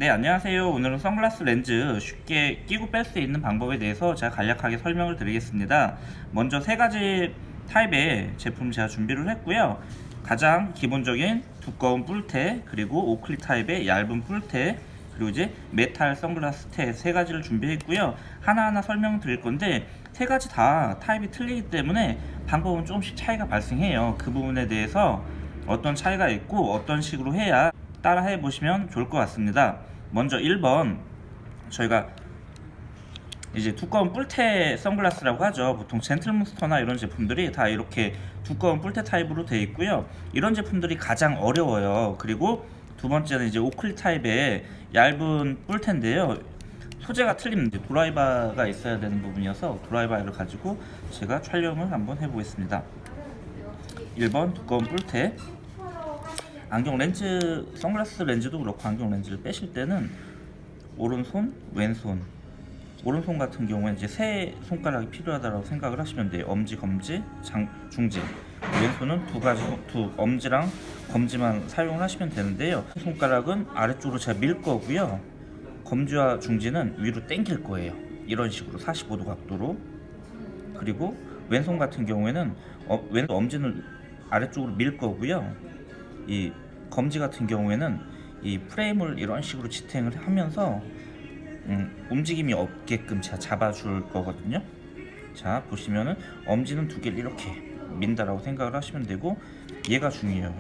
네, 안녕하세요. 오늘은 선글라스 렌즈 쉽게 끼고 뺄 수 있는 방법에 대해서 제가 간략하게 설명을 드리겠습니다. 먼저 세 가지 타입의 제품 제가 준비를 했고요. 가장 기본적인 두꺼운 뿔테, 그리고 오클리 타입의 얇은 뿔테, 그리고 이제 메탈 선글라스 테 세 가지를 준비했고요. 하나하나 설명 드릴 건데 세 가지 다 타입이 틀리기 때문에 방법은 조금씩 차이가 발생해요. 그 부분에 대해서 어떤 차이가 있고 어떤 식으로 해야 따라 해보시면 좋을 것 같습니다. 먼저 1번, 저희가 이제 두꺼운 뿔테 선글라스라고 하죠. 보통 젠틀몬스터나 이런 제품들이 다 이렇게 두꺼운 뿔테 타입으로 되어 있고요. 이런 제품들이 가장 어려워요. 그리고 두 번째는 이제 오클리 타입의 얇은 뿔테인데요. 소재가 틀립니다. 드라이버가 있어야 되는 부분이어서 드라이버를 가지고 제가 촬영을 한번 해보겠습니다. 1번 두꺼운 뿔테. 안경 렌즈, 선글라스 렌즈도 그렇고 안경 렌즈를 빼실 때는 오른손, 왼손. 오른손 같은 경우에 이제 세 손가락이 필요하다고 생각을 하시면 돼요. 엄지, 검지, 중지. 왼손은 두 엄지랑 검지만 사용을 하시면 되는데요. 손가락은 아래쪽으로 제가 밀 거고요. 검지와 중지는 위로 당길 거예요. 이런 식으로 45도 각도로. 그리고 왼손 같은 경우에는 왼손 엄지는 아래쪽으로 밀 거고요. 이 검지 같은 경우에는 이 프레임을 이런 식으로 지탱을 하면서 움직임이 없게끔 제가 잡아줄 거거든요. 자, 보시면은 엄지는 두 개를 이렇게 민다라고 생각을 하시면 되고, 얘가 중요해요.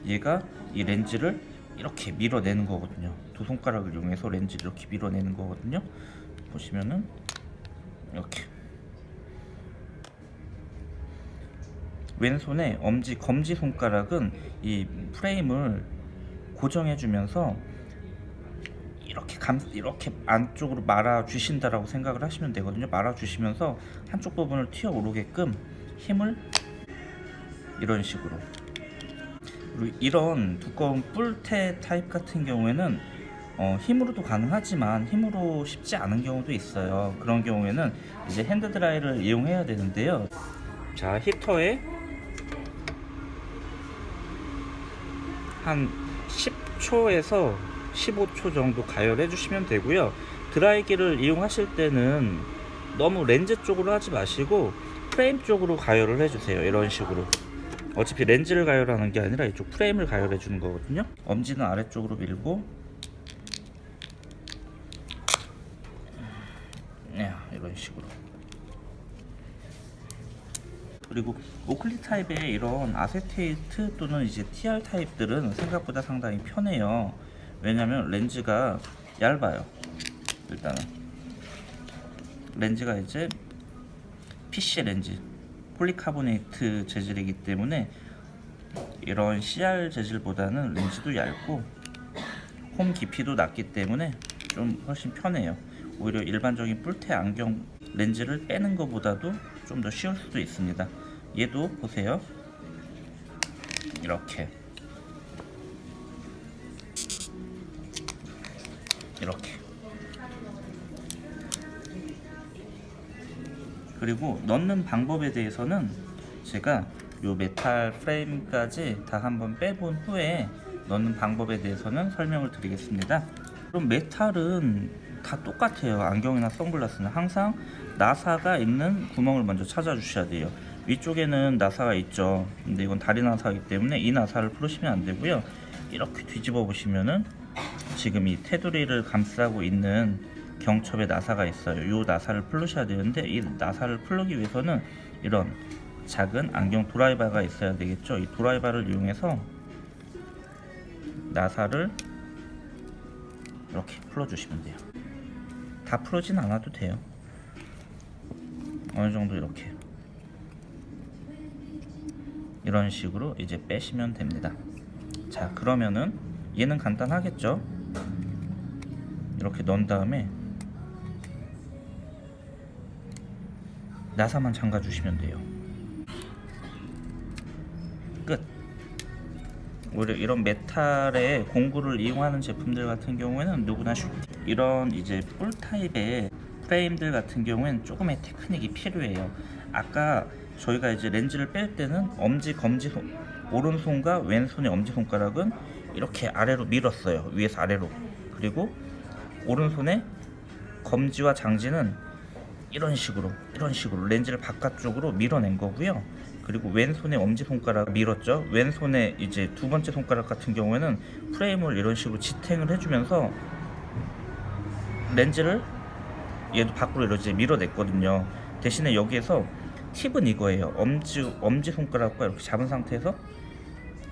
얘가 이 렌즈를 이렇게 밀어내는 거거든요. 두 손가락을 이용해서 렌즈를 이렇게 밀어내는 거거든요. 보시면은 이렇게 왼손에 검지 손가락은 이 프레임을 고정해주면서 이렇게 안쪽으로 말아 주신다라고 생각을 하시면 되거든요. 말아 주시면서 한쪽 부분을 튀어 오르게끔 힘을 이런 식으로. 그리고 이런 두꺼운 뿔테 타입 같은 경우에는 힘으로도 가능하지만 힘으로 쉽지 않은 경우도 있어요. 그런 경우에는 이제 핸드 드라이를 이용해야 되는데요. 자, 히터에 한 10초에서 15초 정도 가열해 주시면 되고요. 드라이기를 이용하실 때는 너무 렌즈 쪽으로 하지 마시고 프레임 쪽으로 가열을 해주세요. 이런 식으로. 어차피 렌즈를 가열하는 게 아니라 이쪽 프레임을 가열해 주는 거거든요. 엄지는 아래쪽으로 밀고, 이런 식으로. 그리고 오클리 타입의 이런 아세테이트 또는 이제 TR 타입들은 생각보다 상당히 편해요. 왜냐면 렌즈가 얇아요. 일단은 렌즈가 이제 PC 렌즈 폴리카보네이트 재질이기 때문에 이런 CR 재질보다는 렌즈도 얇고 홈 깊이도 낮기 때문에 좀 훨씬 편해요. 오히려 일반적인 뿔테 안경 렌즈를 빼는 것보다도 좀 더 쉬울 수도 있습니다. 얘도 보세요. 이렇게 그리고 넣는 방법에 대해서는 제가 요 메탈 프레임까지 다 한번 빼본 후에 넣는 방법에 대해서는 설명을 드리겠습니다. 그럼 메탈은 다 똑같아요. 안경이나 선글라스는 항상 나사가 있는 구멍을 먼저 찾아 주셔야 돼요. 위쪽에는 나사가 있죠. 근데 이건 다리 나사이기 때문에 이 나사를 풀으시면 안 되고요. 이렇게 뒤집어 보시면은 지금 이 테두리를 감싸고 있는 경첩에 나사가 있어요. 이 나사를 풀으셔야 되는데 이 나사를 풀기 위해서는 이런 작은 안경 드라이버가 있어야 되겠죠. 이 드라이버를 이용해서 나사를 이렇게 풀어주시면 돼요. 다 풀어진 않아도 돼요. 어느 정도 이렇게 이런 식으로 이제 빼시면 됩니다. 자, 그러면은 얘는 간단하겠죠. 이렇게 넣은 다음에 나사만 잠가 주시면 돼요. 끝. 오히려 이런 메탈의 공구를 이용하는 제품들 같은 경우에는 누구나 쉽게, 이런 이제 뿔 타입의 프레임들 같은 경우에는 조금의 테크닉이 필요해요. 아까 저희가 이제 렌즈를 뺄 때는 오른손과 왼손의 엄지손가락은 이렇게 아래로 밀었어요. 위에서 아래로. 그리고 오른손에 검지와 장지는 이런 식으로 렌즈를 바깥쪽으로 밀어낸 거고요. 그리고 왼손에 엄지손가락 밀었죠. 왼손에 이제 두 번째 손가락 같은 경우에는 프레임을 이런 식으로 지탱을 해주면서 렌즈를 얘도 밖으로 이렇게 밀어냈거든요. 대신에 여기에서 팁은 이거예요. 엄지손가락과 이렇게 잡은 상태에서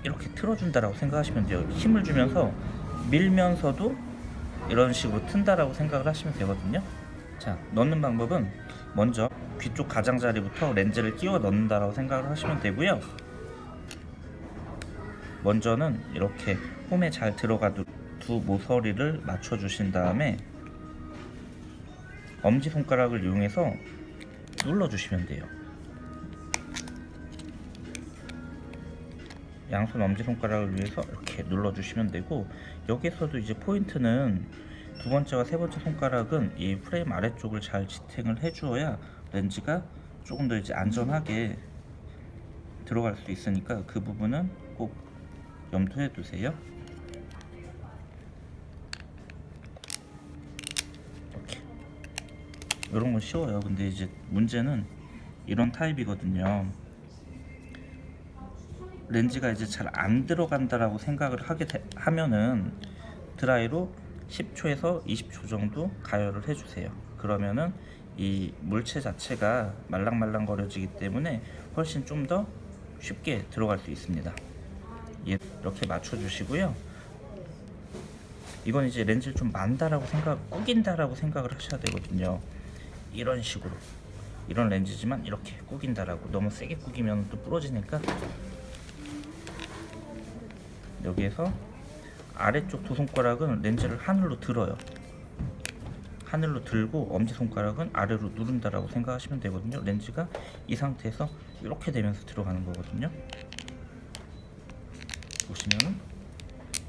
이렇게 틀어준다라고 생각하시면 돼요. 힘을 주면서 밀면서도 이런 식으로 튼다라고 생각을 하시면 되거든요. 자, 넣는 방법은 먼저 귀 쪽 가장자리부터 렌즈를 끼워 넣는다라고 생각을 하시면 되고요. 먼저는 이렇게 홈에 잘 들어가도록 두 모서리를 맞춰 주신 다음에 엄지손가락을 이용해서 눌러 주시면 돼요. 양손 엄지손가락을 위해서 이렇게 눌러 주시면 되고, 여기서도 이제 포인트는 두 번째와 세 번째 손가락은 이 프레임 아래쪽을 잘 지탱을 해주어야 렌즈가 조금 더 이제 안전하게 들어갈 수 있으니까 그 부분은 꼭 염두해 두세요. 이렇게 이런 건 쉬워요. 근데 이제 문제는 이런 타입이거든요. 렌즈가 이제 잘 안 들어간다라고 생각을 하면은 드라이로 10초에서 20초 정도 가열을 해주세요. 그러면은 이 물체 자체가 말랑말랑거려지기 때문에 훨씬 좀 더 쉽게 들어갈 수 있습니다. 이렇게 맞춰주시고요. 이건 이제 렌즈를 좀 만다라고 꾸긴다라고 생각을 하셔야 되거든요. 이런 식으로, 이런 렌즈지만 이렇게 꾸긴다라고. 너무 세게 꾸기면 또 부러지니까 여기에서 아래쪽 두 손가락은 렌즈를 하늘로 들어요. 하늘로 들고 엄지손가락은 아래로 누른다라고 생각하시면 되거든요. 렌즈가 이 상태에서 이렇게 되면서 들어가는 거거든요. 보시면은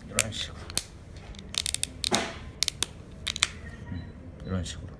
이런 식으로 이런 식으로